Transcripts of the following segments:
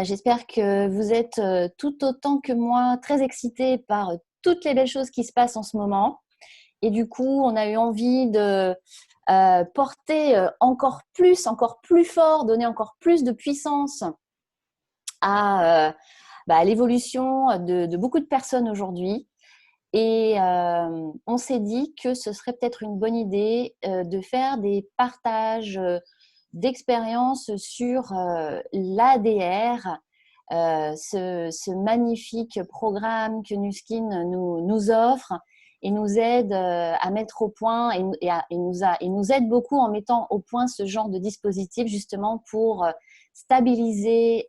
J'espère que vous êtes tout autant que moi très excités par toutes les belles choses qui se passent en ce moment. Et du coup, on a eu envie de porter encore plus fort, donner encore plus de puissance à l'évolution de beaucoup de personnes aujourd'hui. Et on s'est dit que ce serait peut-être une bonne idée de faire des partages d'expériences sur l'ADR, ce magnifique programme que Nuskin nous offre et nous aide à mettre au point et nous aide beaucoup en mettant au point ce genre de dispositif justement pour stabiliser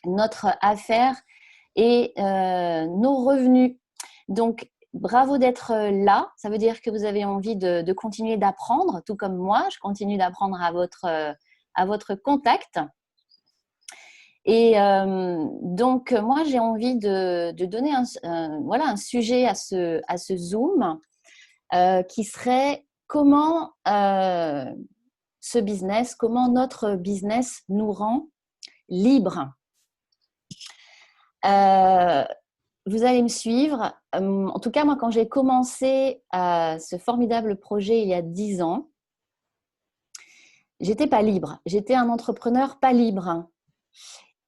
notre affaire et nos revenus. Donc, bravo d'être là. Ça veut dire que vous avez envie de continuer d'apprendre, tout comme moi. Je continue d'apprendre à votre contact. Et donc, moi, j'ai envie de donner un sujet à ce Zoom qui serait comment comment notre business nous rend libres. Vous allez me suivre. En tout cas, moi, quand j'ai commencé ce formidable projet il y a 10 ans, j'étais pas libre. J'étais un entrepreneur pas libre.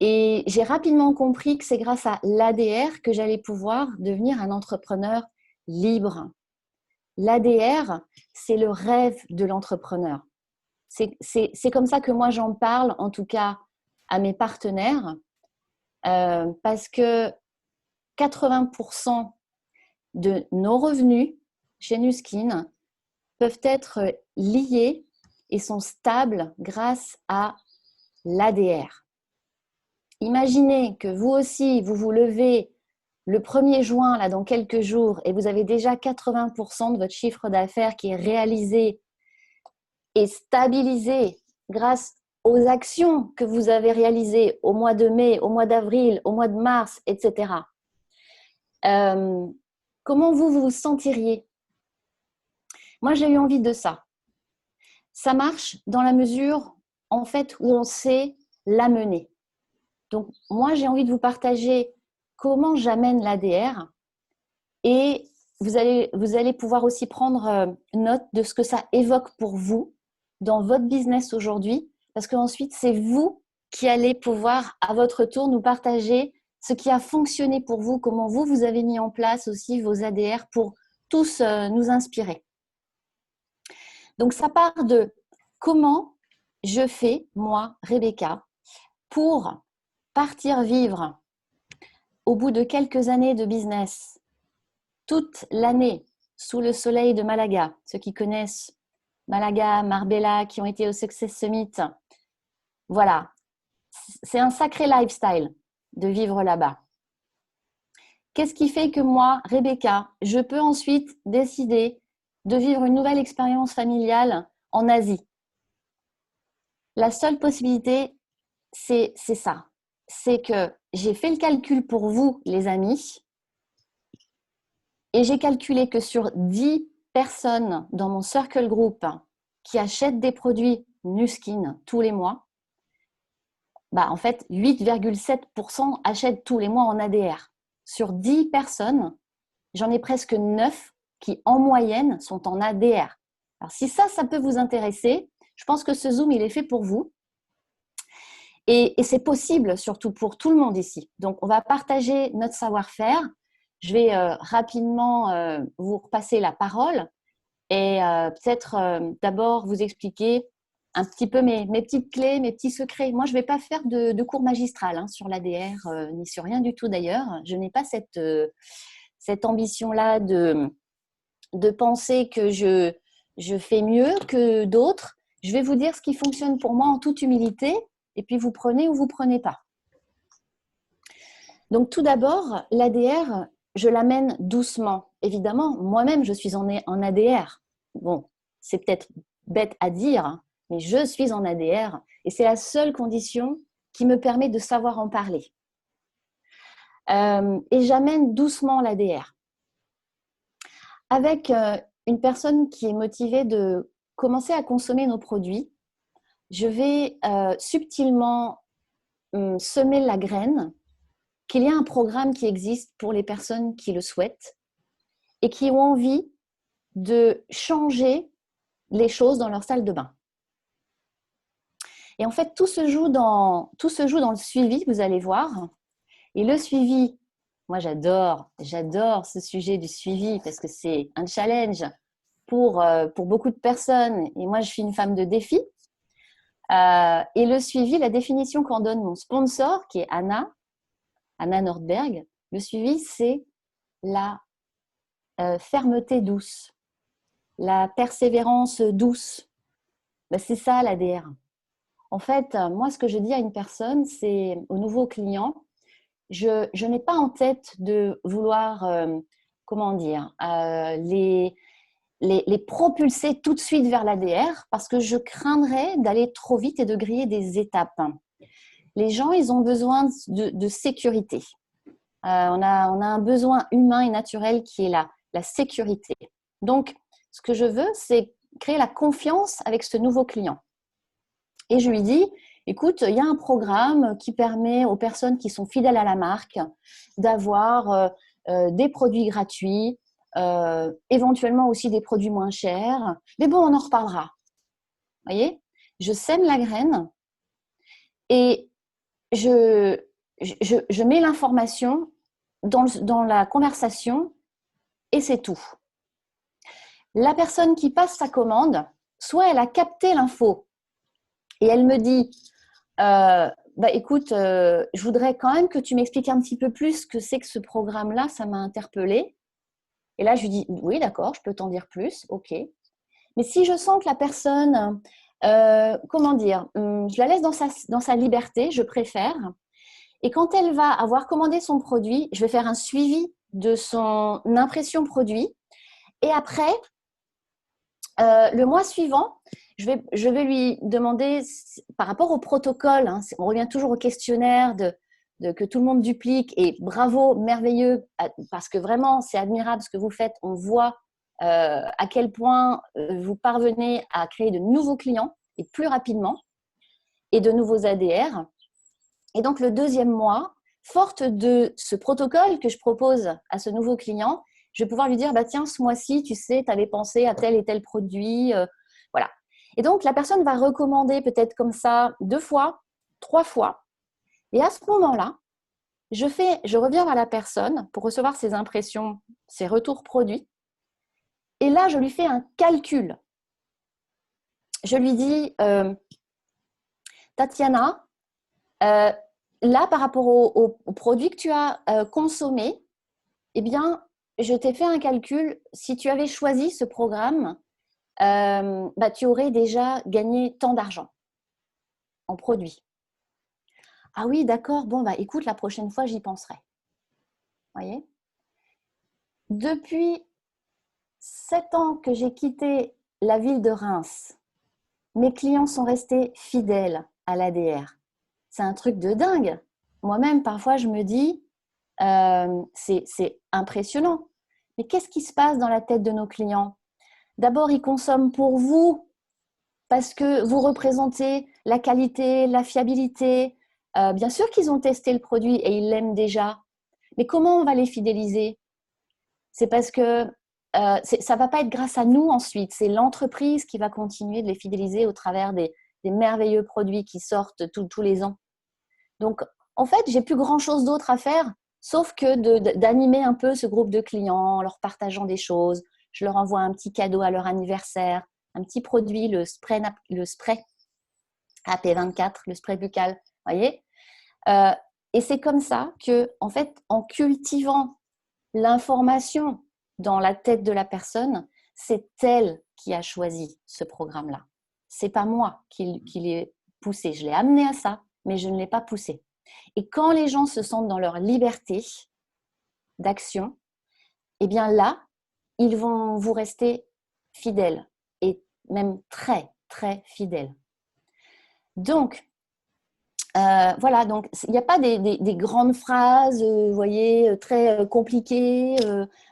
Et j'ai rapidement compris que c'est grâce à l'ADR que j'allais pouvoir devenir un entrepreneur libre. L'ADR, c'est le rêve de l'entrepreneur. C'est comme ça que moi, j'en parle, en tout cas, à mes partenaires, parce que 80% de nos revenus chez Nuskin peuvent être liés et sont stables grâce à l'ADR. Imaginez que vous aussi, vous vous levez le 1er juin, là, dans quelques jours, et vous avez déjà 80% de votre chiffre d'affaires qui est réalisé et stabilisé grâce aux actions que vous avez réalisées au mois de mai, au mois d'avril, au mois de mars, etc. Comment vous vous sentiriez? Moi, j'ai eu envie de ça. Ça marche dans la mesure, en fait, où on sait l'amener. Donc, moi, j'ai envie de vous partager comment j'amène l'ADR et vous allez pouvoir aussi prendre note de ce que ça évoque pour vous dans votre business aujourd'hui, parce qu'ensuite, c'est vous qui allez pouvoir, à votre tour, nous partager ce qui a fonctionné pour vous, comment vous avez mis en place aussi vos ADR pour tous nous inspirer. Donc, ça part de comment je fais, moi, Rebecca, pour partir vivre au bout de quelques années de business, toute l'année sous le soleil de Malaga. Ceux qui connaissent Malaga, Marbella, qui ont été au Success Summit, voilà, c'est un sacré lifestyle de vivre là-bas. Qu'est-ce qui fait que moi, Rebecca, je peux ensuite décider de vivre une nouvelle expérience familiale en Asie? La seule possibilité, c'est ça. C'est que j'ai fait le calcul pour vous, les amis, et j'ai calculé que sur 10 personnes dans mon circle group qui achètent des produits Nuskin tous les mois, en fait, 8,7% achètent tous les mois en ADR. Sur 10 personnes, j'en ai presque 9 qui, en moyenne, sont en ADR. Alors, si ça peut vous intéresser, je pense que ce Zoom, il est fait pour vous. Et c'est possible, surtout pour tout le monde ici. Donc, on va partager notre savoir-faire. Je vais rapidement vous repasser la parole et peut-être d'abord vous expliquer un petit peu mes petites clés, mes petits secrets. Moi, je ne vais pas faire de cours magistral sur l'ADR, ni sur rien du tout d'ailleurs. Je n'ai pas cette ambition-là de penser que je fais mieux que d'autres. Je vais vous dire ce qui fonctionne pour moi en toute humilité et puis vous prenez ou vous ne prenez pas. Donc tout d'abord, l'ADR, je l'amène doucement. Évidemment, moi-même, je suis en ADR. Bon, c'est peut-être bête à dire, mais je suis en ADR et c'est la seule condition qui me permet de savoir en parler. Et j'amène doucement l'ADR. Avec une personne qui est motivée de commencer à consommer nos produits, je vais subtilement semer la graine qu'il y a un programme qui existe pour les personnes qui le souhaitent et qui ont envie de changer les choses dans leur salle de bain. Et en fait, tout se joue dans le suivi, vous allez voir. Et le suivi, moi j'adore ce sujet du suivi parce que c'est un challenge pour beaucoup de personnes. Et moi, je suis une femme de défi. Et le suivi, la définition qu'en donne mon sponsor, qui est Anna Nordberg, le suivi, c'est la fermeté douce, la persévérance douce. Ben, c'est ça l'ADR. En fait, moi, ce que je dis à une personne, c'est au nouveau client, je n'ai pas en tête de vouloir, les propulser tout de suite vers l'ADR parce que je craindrais d'aller trop vite et de griller des étapes. Les gens, ils ont besoin de sécurité. On a un besoin humain et naturel qui est la sécurité. Donc, ce que je veux, c'est créer la confiance avec ce nouveau client. Et je lui dis, écoute, il y a un programme qui permet aux personnes qui sont fidèles à la marque d'avoir des produits gratuits, éventuellement aussi des produits moins chers. Mais bon, on en reparlera. Vous voyez, je sème la graine et je mets l'information dans la conversation et c'est tout. La personne qui passe sa commande, soit elle a capté l'info et elle me dit écoute, je voudrais quand même que tu m'expliques un petit peu plus ce que c'est que ce programme-là, ça m'a interpellée. Et là, je lui dis oui, d'accord, je peux t'en dire plus, ok. Mais si je sens que la personne, je la laisse dans sa liberté, je préfère. Et quand elle va avoir commandé son produit, je vais faire un suivi de son impression produit. Et après, le mois suivant, je vais lui demander, par rapport au protocole, hein, on revient toujours au questionnaire que tout le monde duplique, et bravo, merveilleux, parce que vraiment, c'est admirable ce que vous faites. On voit à quel point vous parvenez à créer de nouveaux clients, et plus rapidement, et de nouveaux ADR. Et donc, le deuxième mois, forte de ce protocole que je propose à ce nouveau client, je vais pouvoir lui dire, tiens, ce mois-ci, tu sais, tu avais pensé à tel et tel produit. Voilà. Et donc, la personne va recommander peut-être comme ça 2 fois, 3 fois. Et à ce moment-là, je reviens vers la personne pour recevoir ses impressions, ses retours produits. Et là, je lui fais un calcul. Je lui dis, Tatiana, là, par rapport au produit que tu as consommé, eh bien, je t'ai fait un calcul. Si tu avais choisi ce programme, tu aurais déjà gagné tant d'argent en produits. Ah oui, d'accord. Bon, écoute, la prochaine fois, j'y penserai. Vous voyez ? Depuis 7 ans que j'ai quitté la ville de Reims, mes clients sont restés fidèles à l'ADR. C'est un truc de dingue. Moi-même, parfois, je me dis, c'est impressionnant. Mais qu'est-ce qui se passe dans la tête de nos clients ? D'abord, ils consomment pour vous parce que vous représentez la qualité, la fiabilité. Bien sûr qu'ils ont testé le produit et ils l'aiment déjà. Mais comment on va les fidéliser ? C'est parce que ça ne va pas être grâce à nous ensuite. C'est l'entreprise qui va continuer de les fidéliser au travers des merveilleux produits qui sortent tous les ans. Donc, en fait, j'ai plus grand-chose d'autre à faire, sauf que d'animer un peu ce groupe de clients en leur partageant des choses. Je leur envoie un petit cadeau à leur anniversaire, un petit produit, le spray AP24, le spray buccal, voyez. Et c'est comme ça que, en fait, en cultivant l'information dans la tête de la personne, c'est elle qui a choisi ce programme-là. C'est pas moi qui l'ai poussé. Je l'ai amené à ça, mais je ne l'ai pas poussé. Et quand les gens se sentent dans leur liberté d'action, eh bien là, ils vont vous rester fidèles et même très, très fidèles. Donc, voilà, donc il n'y a pas des grandes phrases, vous voyez, très compliquées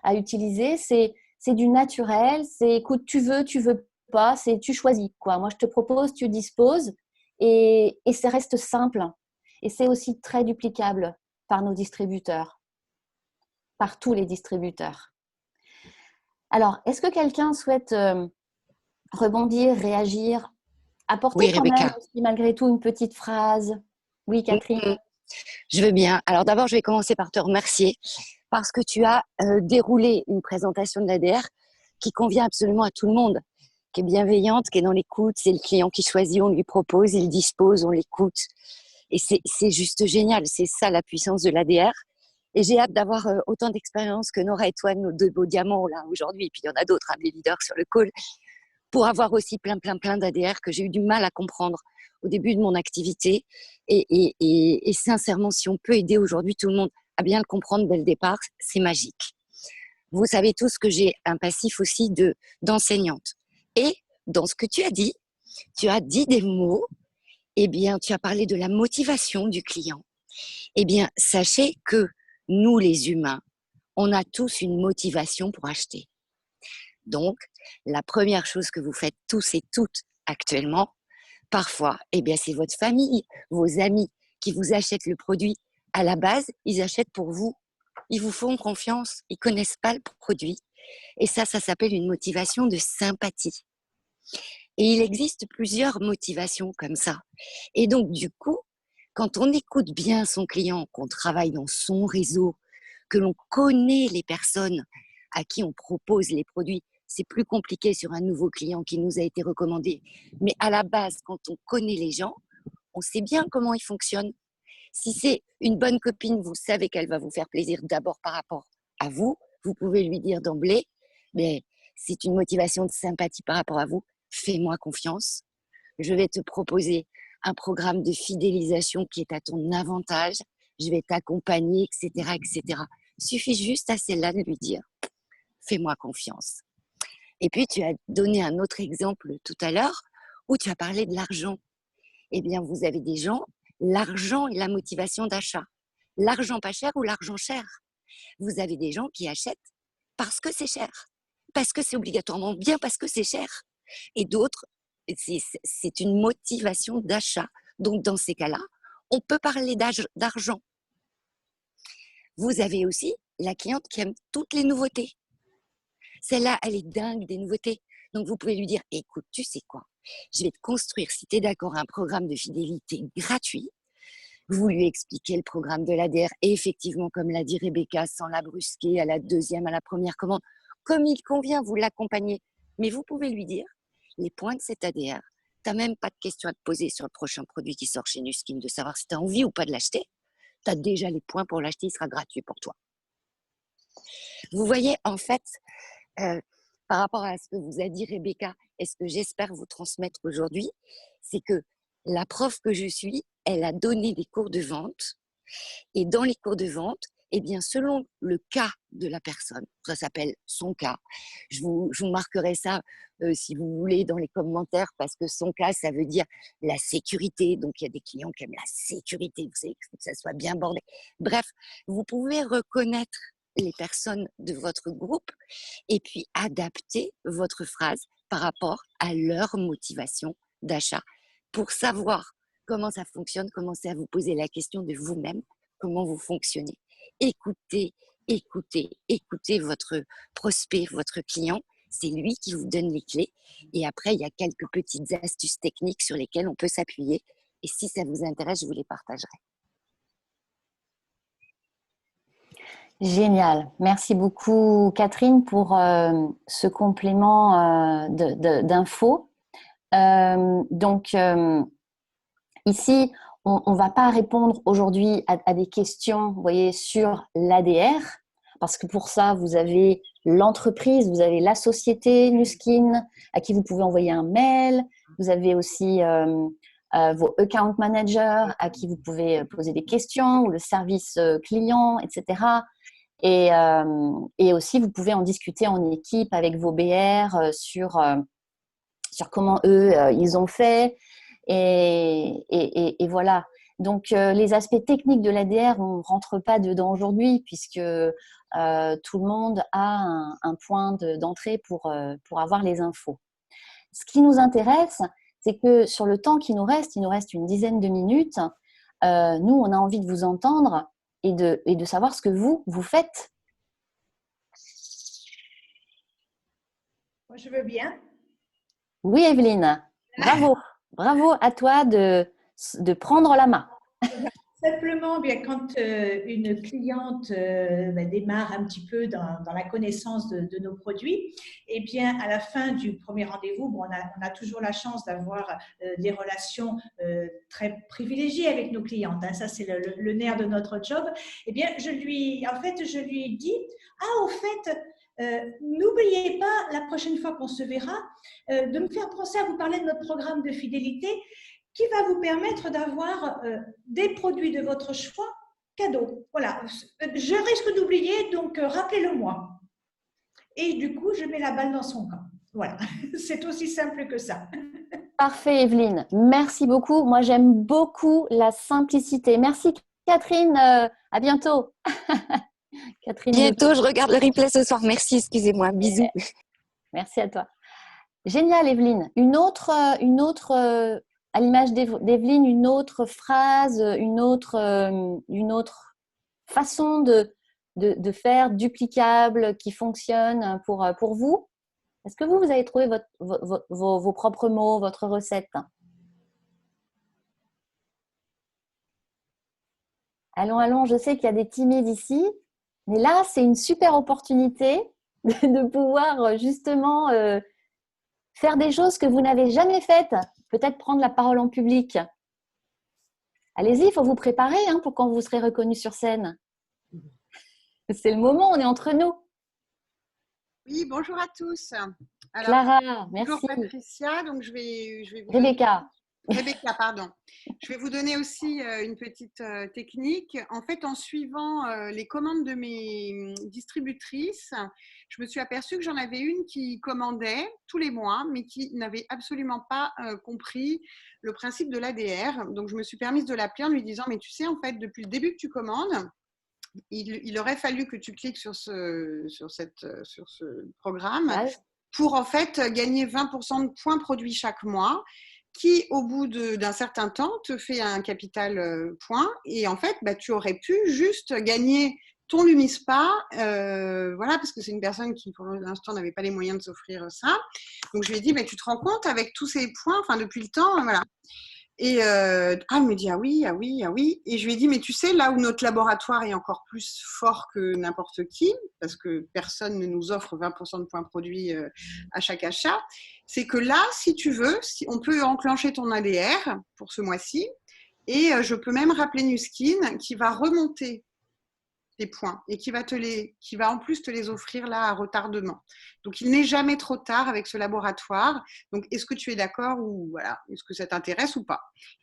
à utiliser. C'est du naturel, c'est écoute, tu veux pas, c'est tu choisis, quoi. Moi, je te propose, tu disposes et ça reste simple. Et c'est aussi très duplicable par nos distributeurs, par tous les distributeurs. Alors, est-ce que quelqu'un souhaite rebondir, réagir, apporter Oui, quand même Rebecca. aussi, malgré tout, une petite phrase? Oui, Catherine. Mhm. Je veux bien. Alors d'abord, je vais commencer par te remercier parce que tu as déroulé une présentation de l'ADR qui convient absolument à tout le monde, qui est bienveillante, qui est dans l'écoute. C'est le client qui choisit, on lui propose, il dispose, on l'écoute. Et c'est juste génial. C'est ça la puissance de l'ADR. Et j'ai hâte d'avoir autant d'expérience que Nora et toi, nos deux beaux diamants là aujourd'hui. Et puis il y en a d'autres, hein, des leaders sur le call, pour avoir aussi plein d'ADR que j'ai eu du mal à comprendre au début de mon activité. Et sincèrement, si on peut aider aujourd'hui tout le monde à bien le comprendre dès le départ, c'est magique. Vous savez tous que j'ai un passif aussi d'enseignante. Et dans ce que tu as dit des mots, eh bien, tu as parlé de la motivation du client. Eh bien, sachez que nous, les humains, on a tous une motivation pour acheter. Donc, la première chose que vous faites tous et toutes actuellement, parfois, eh bien, c'est votre famille, vos amis qui vous achètent le produit. À la base, ils achètent pour vous. Ils vous font confiance. Ils connaissent pas le produit. Et ça s'appelle une motivation de sympathie. Et il existe plusieurs motivations comme ça. Et donc, du coup, quand on écoute bien son client, qu'on travaille dans son réseau, que l'on connaît les personnes à qui on propose les produits, c'est plus compliqué sur un nouveau client qui nous a été recommandé. Mais à la base, quand on connaît les gens, on sait bien comment ils fonctionnent. Si c'est une bonne copine, vous savez qu'elle va vous faire plaisir d'abord par rapport à vous. Vous pouvez lui dire d'emblée, mais c'est une motivation de sympathie par rapport à vous. Fais-moi confiance. Je vais te proposer un programme de fidélisation qui est à ton avantage. Je vais t'accompagner, etc., etc. Il suffit juste à celle-là de lui dire, fais-moi confiance. Et puis, tu as donné un autre exemple tout à l'heure où tu as parlé de l'argent. Eh bien, vous avez des gens, l'argent et la motivation d'achat. L'argent pas cher ou l'argent cher. Vous avez des gens qui achètent parce que c'est cher, parce que c'est obligatoirement bien, parce que c'est cher. Et d'autres, c'est une motivation d'achat. Donc, dans ces cas-là, on peut parler d'argent. Vous avez aussi la cliente qui aime toutes les nouveautés. Celle-là, elle est dingue des nouveautés. Donc, vous pouvez lui dire, écoute, tu sais quoi, je vais te construire, si tu es d'accord, un programme de fidélité gratuit. Vous lui expliquez le programme de l'ADR et effectivement, comme l'a dit Rebecca, sans la brusquer à la deuxième, à la première commande, comme il convient, vous l'accompagnez. Mais vous pouvez lui dire, les points de cet ADR, tu n'as même pas de questions à te poser sur le prochain produit qui sort chez Nuskin, de savoir si tu as envie ou pas de l'acheter. Tu as déjà les points pour l'acheter, il sera gratuit pour toi. Vous voyez, en fait, euh, par rapport à ce que vous a dit Rebecca et ce que j'espère vous transmettre aujourd'hui, c'est que la prof que je suis, elle a donné des cours de vente. Et dans les cours de vente, eh bien, selon le cas de la personne, ça s'appelle son cas. Je vous marquerai ça, si vous voulez, dans les commentaires, parce que son cas, ça veut dire la sécurité. Donc, il y a des clients qui aiment la sécurité, vous savez, que ça soit bien bordé. Bref, vous pouvez reconnaître les personnes de votre groupe et puis adapter votre phrase par rapport à leur motivation d'achat pour savoir comment ça fonctionne, commencez à vous poser la question de vous-même, comment vous fonctionnez. Écoutez, écoutez votre prospect, votre client. C'est lui qui vous donne les clés. Et après, il y a quelques petites astuces techniques sur lesquelles on peut s'appuyer. Et si ça vous intéresse, je vous les partagerai. Génial. Merci beaucoup, Catherine, pour ce complément d'infos. Donc, ici, on ne va pas répondre aujourd'hui à des questions, vous voyez, sur l'ADR, parce que pour ça, vous avez l'entreprise, vous avez la société Nuskin, à qui vous pouvez envoyer un mail. Vous avez aussi vos account managers, à qui vous pouvez poser des questions, ou le service client, etc. Et aussi, vous pouvez en discuter en équipe avec vos BR sur comment eux, ils ont fait. Et voilà. Donc, les aspects techniques de l'ADR, on ne rentre pas dedans aujourd'hui puisque tout le monde a un point d'entrée pour avoir les infos. Ce qui nous intéresse, c'est que sur le temps qui nous reste, il nous reste une dizaine de minutes, nous, on a envie de vous entendre et de savoir ce que vous faites. Moi, je veux bien. Oui, Evelyne, bravo. Bravo à toi de prendre la main. Simplement, bien, quand une cliente démarre un petit peu dans la connaissance de nos produits, et bien, à la fin du premier rendez-vous, bon, on a toujours la chance d'avoir des relations très privilégiées avec nos clientes. Hein, ça, c'est le nerf de notre job. Et bien, je lui dis, ah, au fait, n'oubliez pas, la prochaine fois qu'on se verra, de me faire penser à vous parler de notre programme de fidélité qui va vous permettre d'avoir des produits de votre choix cadeaux. Voilà, je risque d'oublier, donc rappelez-le-moi. Et du coup, je mets la balle dans son camp. Voilà, c'est aussi simple que ça. Parfait, Evelyne. Merci beaucoup. Moi, j'aime beaucoup la simplicité. Merci, Catherine. À bientôt. Catherine. Bientôt, je regarde le replay ce soir. Merci, excusez-moi. Bisous. Merci à toi. Génial, Evelyne. Une autre à l'image d'Evelyne, une autre phrase, une autre façon de faire duplicable qui fonctionne pour vous. Est-ce que vous avez trouvé vos propres mots, votre recette? Allons, je sais qu'il y a des timides ici, mais là, c'est une super opportunité de pouvoir justement faire des choses que vous n'avez jamais faites, peut-être prendre la parole en public. Allez-y, il faut vous préparer pour quand vous serez reconnu sur scène. C'est le moment, on est entre nous. Oui, bonjour à tous. Alors, Clara, merci. Bonjour Patricia, donc je vais vous Rebecca. Rebecca, pardon. Je vais vous donner aussi une petite technique. En fait, en suivant les commandes de mes distributrices, je me suis aperçue que j'en avais une qui commandait tous les mois, mais qui n'avait absolument pas compris le principe de l'ADR. Donc, je me suis permise de l'appeler en lui disant, mais tu sais, en fait, depuis le début que tu commandes, il aurait fallu que tu cliques sur ce programme pour en fait gagner 20% de points produits chaque mois qui, au bout d'un certain temps, te fait un capital point. Et en fait, tu aurais pu juste gagner ton Lumispa, voilà, parce que c'est une personne qui, pour l'instant, n'avait pas les moyens de s'offrir ça. Donc, je lui ai dit, tu te rends compte avec tous ces points, enfin, depuis le temps, voilà. Et elle me dit ah oui, ah oui, ah oui. Et je lui ai dit mais tu sais là où notre laboratoire est encore plus fort que n'importe qui, parce que personne ne nous offre 20% de points produits à chaque achat, c'est que là si tu veux, on peut enclencher ton ADR pour ce mois-ci et je peux même rappeler Nuskin qui va remonter tes points et qui va en plus te les offrir là à retardement. Donc il n'est jamais trop tard avec ce laboratoire. Donc est-ce que tu es d'accord ou voilà, est-ce que ça t'intéresse ou pas?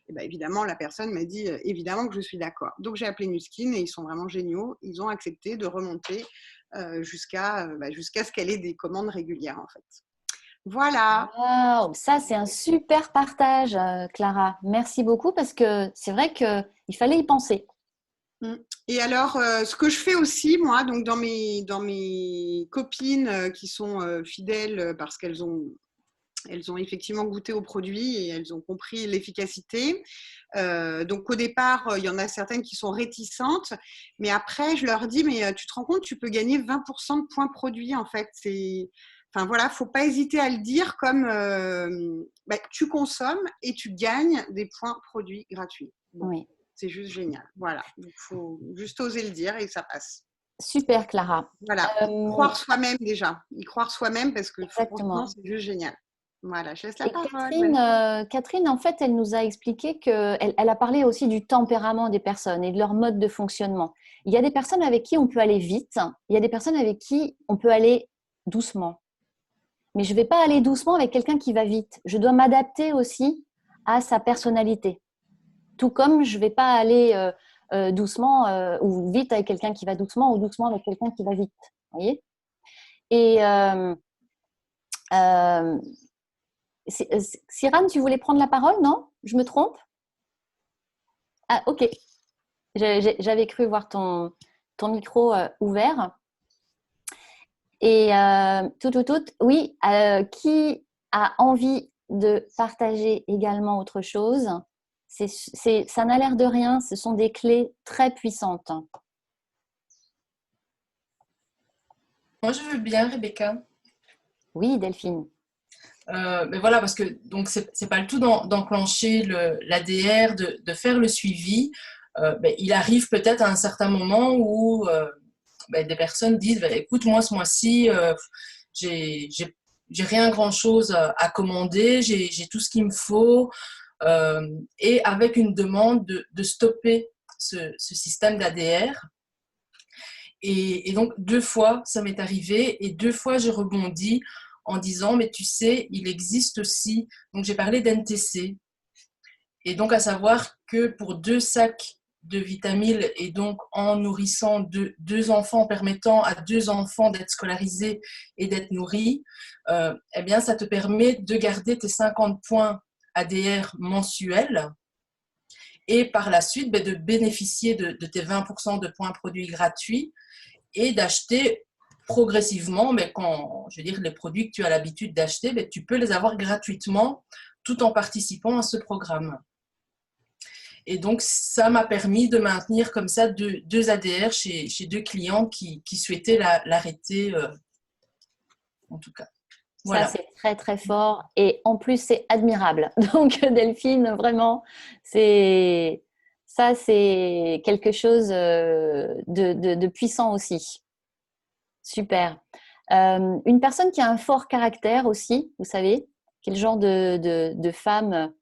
Et bien évidemment la personne m'a dit évidemment que je suis d'accord. Donc j'ai appelé Nuskin et ils sont vraiment géniaux. Ils ont accepté de remonter jusqu'à ce qu'elle ait des commandes régulières en fait. Voilà. Wow, ça c'est un super partage, Clara. Merci beaucoup parce que c'est vrai qu'il fallait y penser. Et alors, ce que je fais aussi, moi, donc dans mes copines qui sont fidèles parce qu'elles ont effectivement goûté au produit et elles ont compris l'efficacité. Donc au départ, il y en a certaines qui sont réticentes, mais après, je leur dis, mais tu te rends compte, tu peux gagner 20% de points produits en fait. Enfin voilà, faut pas hésiter à le dire comme tu consommes et tu gagnes des points produits gratuits. Donc, oui. C'est juste génial. Voilà, il faut juste oser le dire et ça passe. Super, Clara. Voilà, y croire soi-même déjà. Y croire soi-même parce que franchement, c'est juste génial. Voilà, je laisse la parole. Catherine, en fait, elle nous a expliqué qu'elle a parlé aussi du tempérament des personnes et de leur mode de fonctionnement. Il y a des personnes avec qui on peut aller vite, il y a des personnes avec qui on peut aller doucement. Mais je ne vais pas aller doucement avec quelqu'un qui va vite. Je dois m'adapter aussi à sa personnalité. Tout comme je ne vais pas aller doucement ou vite avec quelqu'un qui va doucement ou doucement avec quelqu'un qui va vite. Vous voyez ? Et Siran, tu voulais prendre la parole, non? Je me trompe? Ah, ok. J'avais cru voir ton micro ouvert. Et oui, qui a envie de partager également autre chose? Ça n'a l'air de rien, ce sont des clés très puissantes. Moi, je veux bien, Rebecca. Oui, Delphine. Mais voilà, parce que donc c'est pas le tout d'enclencher l'ADR, de faire le suivi. Il arrive peut-être à un certain moment où des personnes disent écoute, moi ce mois-ci, j'ai rien grand-chose à commander, j'ai tout ce qu'il me faut. Et avec une demande de stopper ce système d'ADR. Et donc, 2 fois, ça m'est arrivé et 2 fois, je rebondis en disant, mais tu sais, il existe aussi, donc j'ai parlé d'NTC, et donc à savoir que pour 2 sacs de Vitamil, et donc en nourrissant deux enfants, en permettant à 2 enfants d'être scolarisés et d'être nourris, eh bien, ça te permet de garder tes 50 points ADR mensuels et par la suite de bénéficier de tes 20% de points produits gratuits et d'acheter progressivement, mais les produits que tu as l'habitude d'acheter, tu peux les avoir gratuitement tout en participant à ce programme. Et donc, ça m'a permis de maintenir comme ça deux ADR chez 2 clients qui souhaitaient l'arrêter, en tout cas. Voilà. Ça, c'est très, très fort. Et en plus, c'est admirable. Donc, Delphine, vraiment, c'est quelque chose de puissant aussi. Super. Une personne qui a un fort caractère aussi, vous savez, quel genre de femme,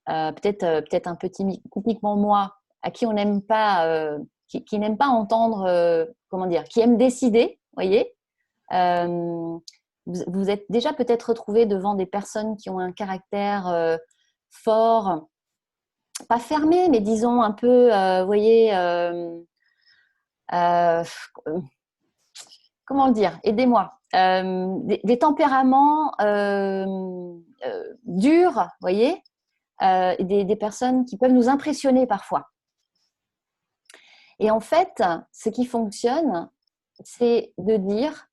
peut-être un peu typiquement moi, à qui on n'aime pas, qui n'aime pas entendre, qui aime décider, voyez. Vous êtes déjà peut-être retrouvé devant des personnes qui ont un caractère fort, pas fermé, mais disons un peu, voyez, comment le dire? Aidez-moi. Des tempéraments durs, voyez, des personnes qui peuvent nous impressionner parfois. Et en fait, ce qui fonctionne, c'est de dire,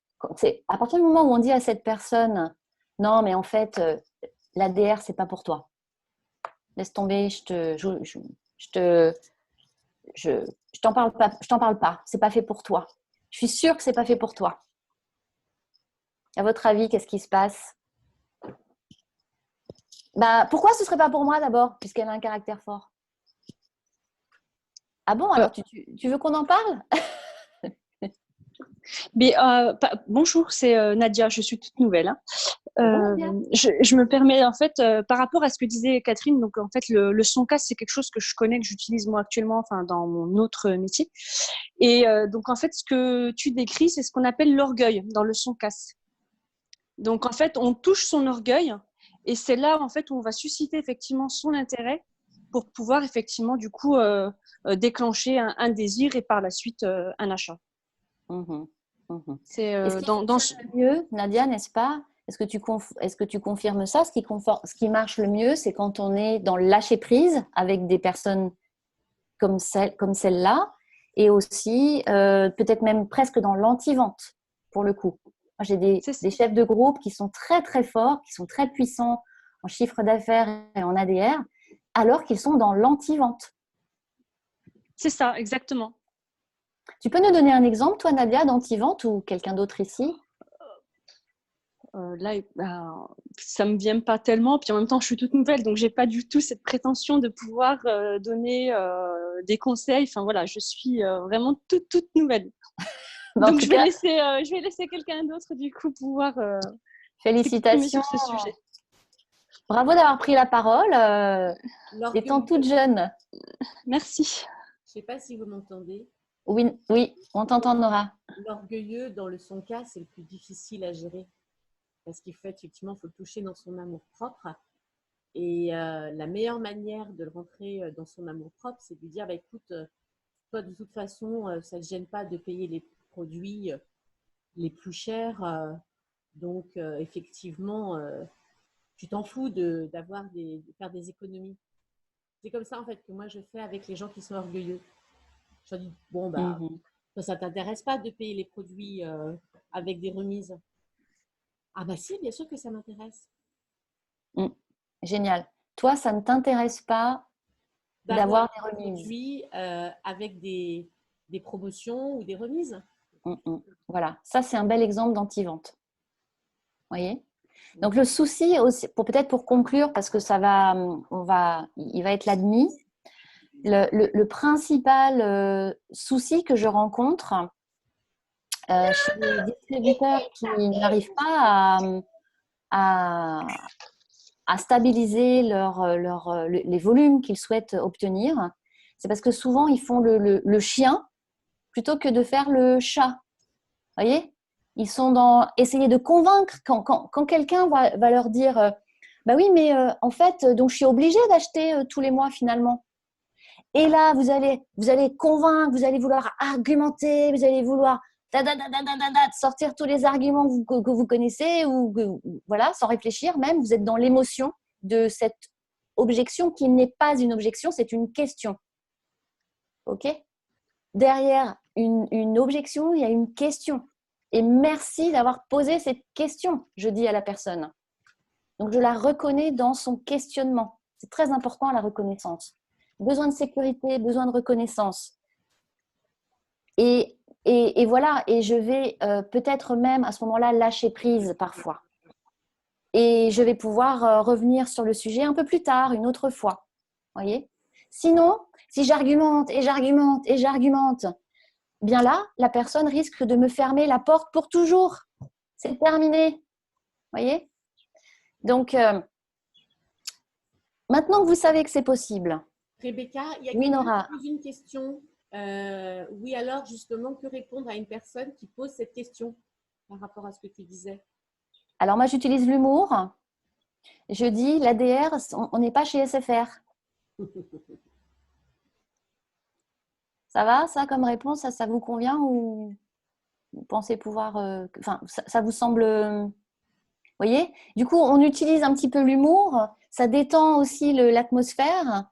à partir du moment où on dit à cette personne, non, mais en fait, l'ADR, c'est pas pour toi. Laisse tomber, je t'en parle pas. C'est pas fait pour toi. Je suis sûre que c'est pas fait pour toi. À votre avis, qu'est-ce qui se passe? Pourquoi ce serait pas pour moi d'abord, puisqu'elle a un caractère fort? Ah bon, alors tu veux qu'on en parle? Mais, bonjour, c'est Nadia, je suis toute nouvelle. Je me permets, en fait, par rapport à ce que disait Catherine, donc en fait, le son casse, c'est quelque chose que je connais, que j'utilise moi actuellement, enfin, dans mon autre métier. Et donc, en fait, ce que tu décris, c'est ce qu'on appelle l'orgueil dans le son casse. Donc, en fait, on touche son orgueil et c'est là, en fait, où on va susciter effectivement son intérêt pour pouvoir effectivement, du coup, déclencher un désir et par la suite, un achat. C'est le mieux, Nadia, n'est-ce pas? Est-ce que tu confirmes ça? Ce qui marche le mieux, c'est quand on est dans le lâcher prise avec des personnes comme celle-là, et aussi peut-être même presque dans l'anti-vente pour le coup. Moi, j'ai des chefs de groupe qui sont très très forts, qui sont très puissants en chiffre d'affaires et en ADR, alors qu'ils sont dans l'anti-vente. C'est ça, exactement. Tu peux nous donner un exemple, toi, Nadia, d'anti-vente ou quelqu'un d'autre ici? Là, ça me vient pas tellement. Puis en même temps, je suis toute nouvelle, donc j'ai pas du tout cette prétention de pouvoir donner des conseils. Enfin voilà, je suis vraiment toute nouvelle. Donc je vais laisser quelqu'un d'autre du coup pouvoir. Félicitations sur ce sujet. Bravo d'avoir pris la parole, étant toute jeune. Merci. Je sais pas si vous m'entendez. Oui, on t'entend, Nora. L'orgueilleux dans le son cas, c'est le plus difficile à gérer. Parce qu'il faut effectivement, faut le toucher dans son amour-propre. Et la meilleure manière de le rentrer dans son amour-propre, c'est de lui dire, écoute, toi de toute façon, ça ne te gêne pas de payer les produits les plus chers. Donc, effectivement, tu t'en fous de faire des économies. C'est comme ça, en fait, que moi, je fais avec les gens qui sont orgueilleux. Je leur dis, bon, ça ne t'intéresse pas de payer les produits avec des remises? Ah si, bien sûr que ça m'intéresse. Génial. Toi, ça ne t'intéresse pas d'avoir des un remises. produit avec des promotions ou des remises. Voilà, ça c'est un bel exemple d'anti-vente. Vous voyez? Donc le souci aussi, peut-être pour conclure, parce que il va être l'admis, le principal souci que je rencontre chez les distributeurs qui n'arrivent pas à stabiliser les volumes qu'ils souhaitent obtenir, c'est parce que souvent ils font le chien plutôt que de faire le chat. Vous voyez? Ils sont dans essayer de convaincre quand quelqu'un va leur dire bah oui, mais en fait, donc je suis obligée d'acheter tous les mois finalement. Et là, vous allez convaincre, vous allez vouloir argumenter, vous allez vouloir sortir tous les arguments que vous connaissez voilà, sans réfléchir même. Vous êtes dans l'émotion de cette objection qui n'est pas une objection, c'est une question. OK? Derrière une objection, il y a une question. Et merci d'avoir posé cette question, je dis à la personne. Donc, je la reconnais dans son questionnement. C'est très important, la reconnaissance. Besoin de sécurité, besoin de reconnaissance. Et voilà, et je vais peut-être même à ce moment-là lâcher prise parfois. Et je vais pouvoir revenir sur le sujet un peu plus tard, une autre fois. Voyez ? Sinon, si j'argumente et j'argumente et j'argumente, bien là, la personne risque de me fermer la porte pour toujours. C'est terminé. Voyez ? Donc, maintenant que vous savez que c'est possible. Rebecca, il y a Oui, Nora. qui pose une question. Oui, alors justement, que répondre à une personne qui pose cette question par rapport à ce que tu disais? Alors moi, j'utilise l'humour. Je dis, l'ADR, on n'est pas chez SFR. Ça va, ça, comme réponse, ça vous convient ou vous pensez pouvoir… Enfin, ça vous semble… Vous voyez ? Du coup, on utilise un petit peu l'humour. Ça détend aussi l'atmosphère.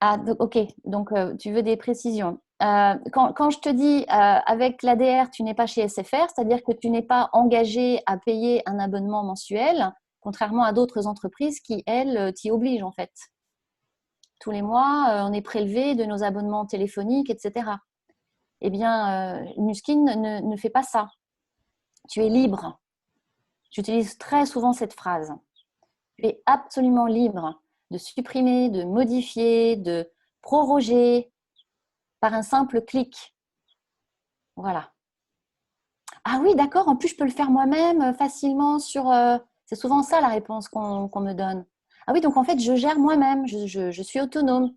Ah, ok. Donc, tu veux des précisions. Quand je te dis avec l'ADR, tu n'es pas chez SFR, c'est-à-dire que tu n'es pas engagé à payer un abonnement mensuel, contrairement à d'autres entreprises qui, elles, t'y obligent en fait. Tous les mois, on est prélevé de nos abonnements téléphoniques, etc. Eh bien, Nuskin ne fait pas ça. Tu es libre. J'utilise très souvent cette phrase. Tu es absolument libre de supprimer, de modifier, de proroger par un simple clic. Voilà. Ah oui, d'accord, en plus je peux le faire moi-même facilement sur… c'est souvent ça la réponse qu'on me donne. Ah oui, donc en fait je gère moi-même, je suis autonome.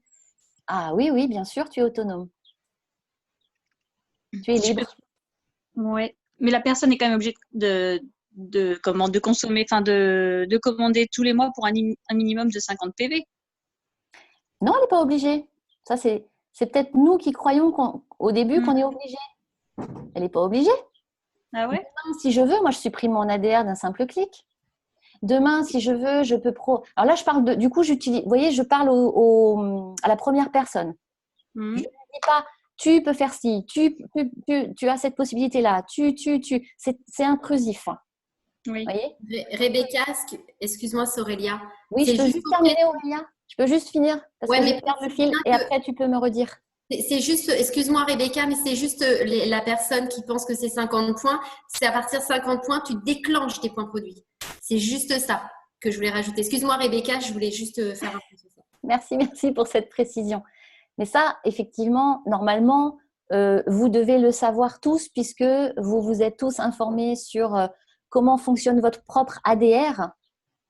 Ah oui, oui, bien sûr, tu es autonome. Tu es libre. Oui, mais la personne est quand même obligée de consommer, enfin de commander tous les mois pour un minimum de 50 PV. Non, elle n'est pas obligée. Ça, c'est peut-être nous qui croyons au début qu'on est obligé. Elle n'est pas obligée. Ah ouais? Demain, si je veux, moi je supprime mon ADR d'un simple clic. Demain, si je veux, je peux Alors là, je parle du coup, j'utilise. Vous voyez, je parle à la première personne. Je ne dis pas, tu peux faire ci, tu as cette possibilité-là, c'est intrusif. Oui. Vous voyez? Rebecca, excuse-moi, c'est Aurélia. Oui, je peux juste terminer, Aurélia. Je peux juste finir parce que je perds le fil et après tu peux me redire. C'est juste, excuse-moi Rebecca, mais c'est juste la personne qui pense que c'est 50 points. C'est à partir de 50 points, tu déclenches tes points produits. C'est juste ça que je voulais rajouter. Excuse-moi Rebecca, je voulais juste faire un peu sur ça. Merci pour cette précision. Mais ça, effectivement, normalement, vous devez le savoir tous puisque vous vous êtes tous informés sur comment fonctionne votre propre ADR.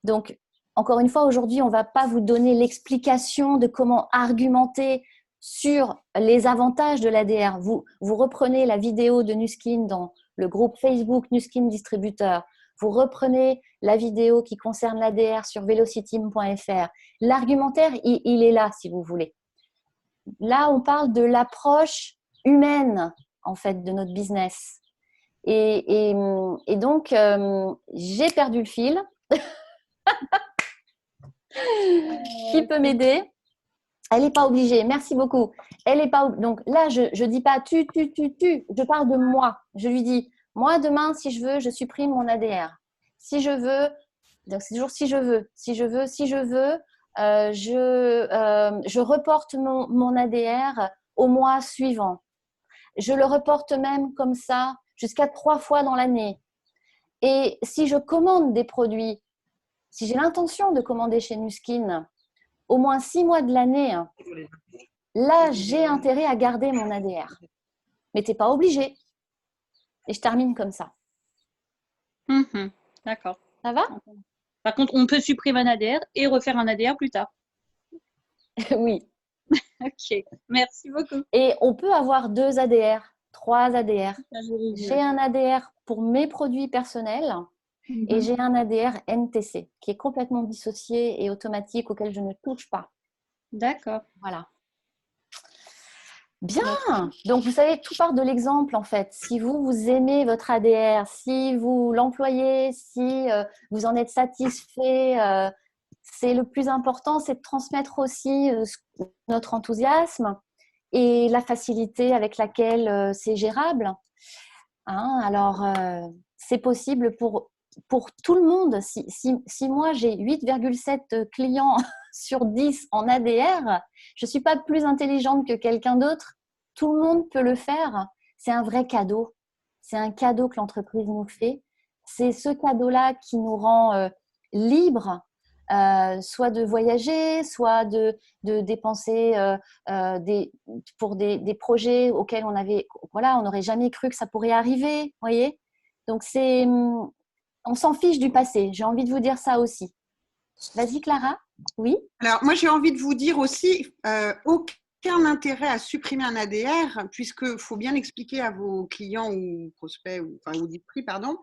Donc, encore une fois, aujourd'hui, on ne va pas vous donner l'explication de comment argumenter sur les avantages de l'ADR. Vous reprenez la vidéo de Nuskin dans le groupe Facebook Nuskin Distributeur. Vous reprenez la vidéo qui concerne l'ADR sur velociteam.fr. L'argumentaire, il est là, si vous voulez. Là, on parle de l'approche humaine, en fait, de notre business. Et donc, j'ai perdu le fil. Qui peut m'aider? Elle n'est pas obligée. Merci beaucoup. Elle est pas donc là, je ne dis pas tu. Je parle de moi. Je lui dis, moi demain, si je veux, je supprime mon ADR. Si je veux, donc c'est toujours si je veux. Si je veux, je reporte mon ADR au mois suivant. Je le reporte même comme ça jusqu'à 3 fois dans l'année. Et si je commande des produits, si j'ai l'intention de commander chez Nuskin au moins 6 mois de l'année, là, j'ai intérêt à garder mon ADR. Mais tu n'es pas obligé. Et je termine comme ça. D'accord. Ça va? Par contre, on peut supprimer un ADR et refaire un ADR plus tard. Oui. Ok, merci beaucoup. Et on peut avoir 2 ADR, 3 ADR. J'ai un ADR pour mes produits personnels et j'ai un ADR NTC qui est complètement dissocié et automatique auquel je ne touche pas. D'accord. Voilà. Bien. Donc, vous savez, tout part de l'exemple en fait. Si vous aimez votre ADR, si vous l'employez, si vous en êtes satisfait, c'est le plus important, c'est de transmettre aussi notre enthousiasme et la facilité avec laquelle c'est gérable. Hein, alors, c'est possible pour tout le monde. Si moi, j'ai 8,7 clients sur 10 en ADR, je ne suis pas plus intelligente que quelqu'un d'autre. Tout le monde peut le faire. C'est un vrai cadeau. C'est un cadeau que l'entreprise nous fait. C'est ce cadeau-là qui nous rend libres, soit de voyager, soit de dépenser pour des projets auxquels on n'aurait jamais cru que ça pourrait arriver. Voyez ? Donc, on s'en fiche du passé. J'ai envie de vous dire ça aussi. Vas-y, Clara. Oui. Alors, moi, j'ai envie de vous dire aussi, aucun intérêt à supprimer un ADR, puisqu'il faut bien expliquer à vos clients ou prospects, ou auditeurs, pardon,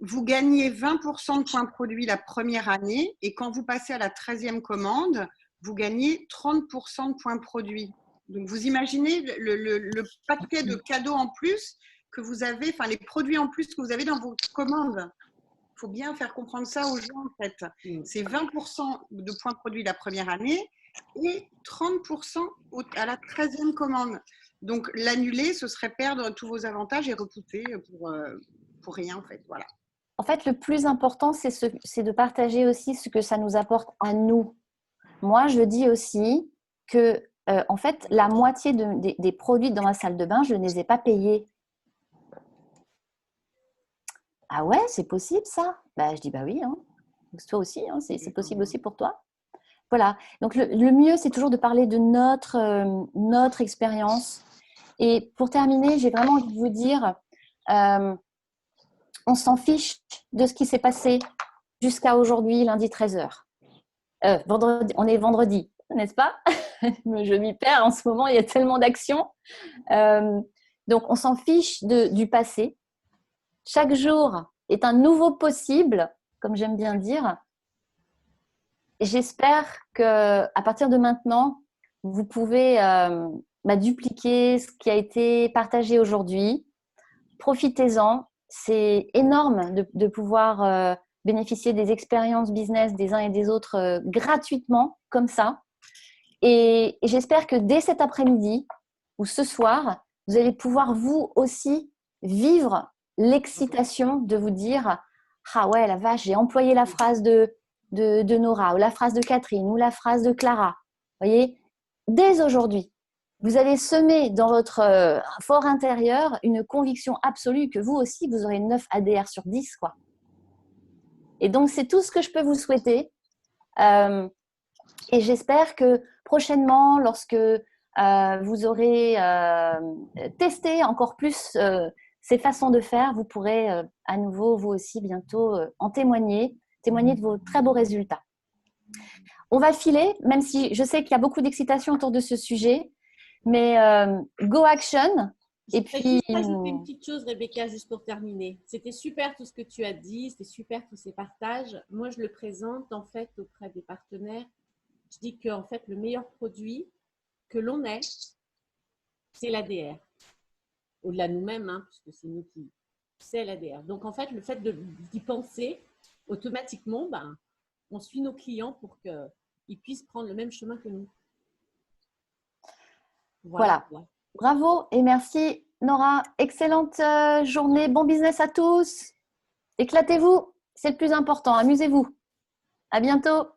vous gagnez 20% de points produits la première année et quand vous passez à la 13e commande, vous gagnez 30% de points produits. Donc, vous imaginez le paquet de cadeaux en plus que vous avez, enfin les produits en plus que vous avez dans vos commandes. Il faut bien faire comprendre ça aux gens en fait. C'est 20% de points produits la première année et 30% à la 13e commande. Donc, l'annuler, ce serait perdre tous vos avantages et repousser pour rien en fait. Voilà. En fait, le plus important, c'est de partager aussi ce que ça nous apporte à nous. Moi, je dis aussi que, en fait, la moitié des produits dans ma salle de bain, je ne les ai pas payés. Ah ouais, c'est possible ça? Bah, je dis bah oui, hein. Toi aussi, hein, c'est possible aussi pour toi. Voilà. Donc, le mieux, c'est toujours de parler de notre expérience. Et pour terminer, j'ai vraiment envie de vous dire… on s'en fiche de ce qui s'est passé jusqu'à aujourd'hui, lundi 13h. Vendredi, on est vendredi, n'est-ce pas? Je m'y perds en ce moment, il y a tellement d'actions. Donc, on s'en fiche du passé. Chaque jour est un nouveau possible, comme j'aime bien dire. Et j'espère qu'à partir de maintenant, vous pouvez dupliquer ce qui a été partagé aujourd'hui. Profitez-en. C'est énorme de pouvoir bénéficier des expériences business des uns et des autres gratuitement, comme ça. Et j'espère que dès cet après-midi ou ce soir, vous allez pouvoir vous aussi vivre l'excitation de vous dire « Ah ouais, la vache, j'ai employé la phrase de Nora ou la phrase de Catherine ou la phrase de Clara. » Vous voyez, dès aujourd'hui. Vous allez semer dans votre fort intérieur une conviction absolue que vous aussi, vous aurez 9 ADR sur 10, quoi. Et donc, c'est tout ce que je peux vous souhaiter. Et j'espère que prochainement, lorsque vous aurez testé encore plus ces façons de faire, vous pourrez à nouveau, vous aussi, bientôt en témoigner de vos très beaux résultats. On va filer, même si je sais qu'il y a beaucoup d'excitation autour de ce sujet. Mais go action. Et puis, juste ajouter une petite chose, Rebecca, juste pour terminer. C'était super tout ce que tu as dit, c'était super tous ces partages. Moi, je le présente en fait auprès des partenaires. Je dis qu'en fait, le meilleur produit que l'on ait, c'est l'ADR. Au-delà de nous-mêmes, hein, puisque c'est nous qui… C'est l'ADR. Donc, en fait, le fait d'y penser, automatiquement, on suit nos clients pour qu'ils puissent prendre le même chemin que nous. Voilà. Bravo et merci Nora. Excellente journée. Bon business à tous. Éclatez-vous. C'est le plus important. Amusez-vous. À bientôt.